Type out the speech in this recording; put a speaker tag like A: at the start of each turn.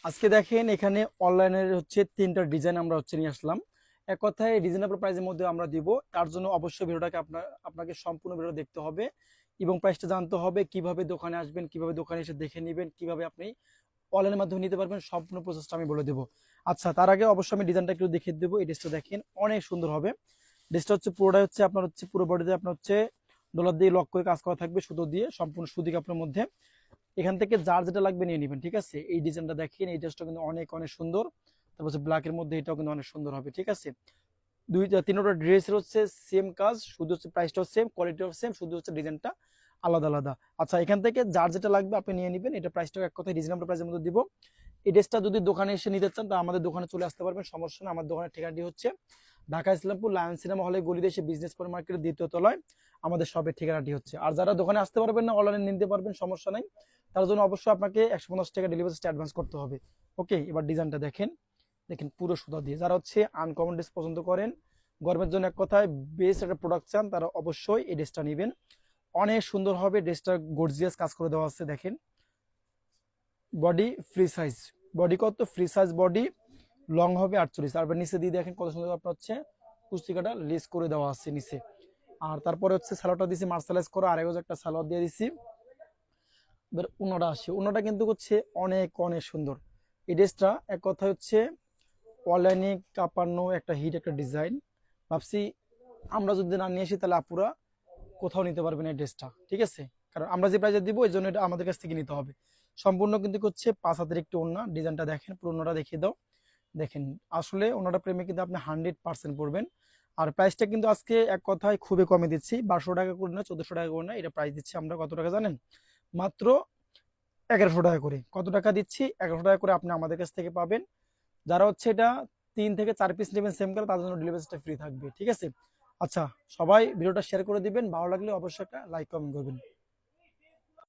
A: আজকে দেখেন এখানে অনলাইনের হচ্ছে 3টা ডিজাইন আমরা হচ্ছে নিয়ে আসলাম। এক কথায় রিজনেবল প্রাইসের মধ্যে আমরা দিব। তার জন্য অবশ্যই ভিডিওটাকে আপনাকে সম্পূর্ণ ভিডিও দেখতে হবে এবং প্রাইসটা জানতে হবে, কিভাবে দোকানে আসবেন, কিভাবে দোকানে এসে দেখে নেবেন, কিভাবে আপনি অনলাইনের মাধ্যমে নিতে পারবেন, সম্পূর্ণ প্রসেসটা আমি বলে দেবো। আচ্ছা, তার আগে অবশ্যই আমি ডিজাইনটা একটু দেখিয়ে দেবো। এই ড্রেসটা দেখেন অনেক সুন্দর হবে। ড্রেসটা হচ্ছে পুরোটা হচ্ছে আপনার হচ্ছে পুরো বডিতে আপনার হচ্ছে ডলার দিয়ে লক করে কাজ করা থাকবে, সুতো দিয়ে, সম্পূর্ণ সুতি কাপড়ের মধ্যে। এখান থেকে যার যেটা লাগবে নিয়ে নেবেন, ঠিক আছে। এই ডিজাইনটা দেখেন, এই ড্রেসটা কিন্তু অনেক অনেক সুন্দর। তারপর হচ্ছে ব্ল্যাকের মধ্যে এটাও কিন্তু অনেক সুন্দর হবে, ঠিক আছে। দুইটা তিনটা ড্রেসের হচ্ছে সেম কাজ, শুধু হচ্ছে প্রাইসটাও সেম, কোয়ালিটিও সেম, শুধু হচ্ছে ডিজাইনটা আলাদা আলাদা। আচ্ছা, এখান থেকে যার যেটা লাগবে আপনি নিয়ে নেবেন। এটা প্রাইসটাও এক কথায় রিজনেবল প্রাইসের মধ্যে দিব। এই ড্রেসটা যদি দোকানে এসে নিতে চান তা আমাদের দোকানে চলে আসতে পারবেন, সমস্যা না। আমার দোকানের ঠিকানাটি হচ্ছে ঢাকা ইসলামপুর লায়ন সিনেমা হলে গলি দেশে বিজনেস পয়েন্ট মার্কেটের দ্বিতীয় তলায় আমাদের শপের ঠিকানাটি হচ্ছে। আর যারা দোকানে আসতে পারবেন না, অনলাইনে নিতে পারবেন, সমস্যা নাই। তার জন্য অবশ্যই আপনাকে 150 টাকা ডেলিভারি অ্যাডভান্স করতে হবে। ওকে, এবার ডিজাইনটা দেখেন। দেখেন পুরো সুতা দিয়ে, যারা হচ্ছে আনকমন ড্রেস পছন্দ করেন, গরমের জন্য এক কথায় বেস্ট একটা প্রোডাক্ট চান, তারা অবশ্যই এই ড্রেসটা নেবেন। অনেক সুন্দর হবে ড্রেসটা, গর্জিয়াস কাজ করে দেওয়া আছে। দেখেন বডি ফ্রি সাইজ, বডি কত ফ্রি সাইজ বডি, লং হবে 48। আর নিচে দিয়ে দেখেন কত সুন্দর আপনার হচ্ছে কুস্তিকাটা লেস করে দেওয়া আছে নিচে। আর তারপরে হচ্ছে সালোয়ারটা দিছি মার্শালাইজ করা, আর একটা সালোয়ার দিয়ে দিছি। এবার উন্নটা আসে, উন্নটা কিন্তু হচ্ছে অনেক অনেক সুন্দর। এই ড্রেসটা এক কথা হচ্ছে অনলাইনে কাঁপানো একটা হিট একটা ডিজাইন। ভাবছি আমরা যদি না নিয়ে আসি তাহলে আপুরা কোথাও নিতে পারবে না এই ড্রেসটা, ঠিক আছে। কারণ আমরা যে প্রাইজে দিব এই জন্য এটা আমাদের কাছ থেকে নিতে হবে। সম্পূর্ণ কিন্তু হচ্ছে 5 হাতের একটি ওড়না। ডিজাইনটা দেখেন, পুরো ওড়নাটা দেখিয়ে দাও। দেখেন আসলে ওনাটা প্রেমে কিন্তু আপনি 100% পড়বেন। আর প্রাইসটা কিন্তু আজকে এক কথায় খুবই কমে দিচ্ছি, 1200 টাকা করে না, 1400 টাকা করে না, এটা প্রাইস দিচ্ছি আমরা কত টাকা জানেন? মাত্র 1100 টাকা করে। কত টাকা দিচ্ছি? 1100 টাকা করে আপনি আমাদের কাছ থেকে পাবেন। যারা হচ্ছে এটা 3 থেকে 4 পিস নেবেন সেম কালার, তাদের জন্য ডেলিভারিটা ফ্রি থাকবে, ঠিক আছে। আচ্ছা, সবাই ভিডিওটা শেয়ার করে দিবেন, ভালো লাগলে অবশ্যই একটা লাইক কমেন্ট করবেন।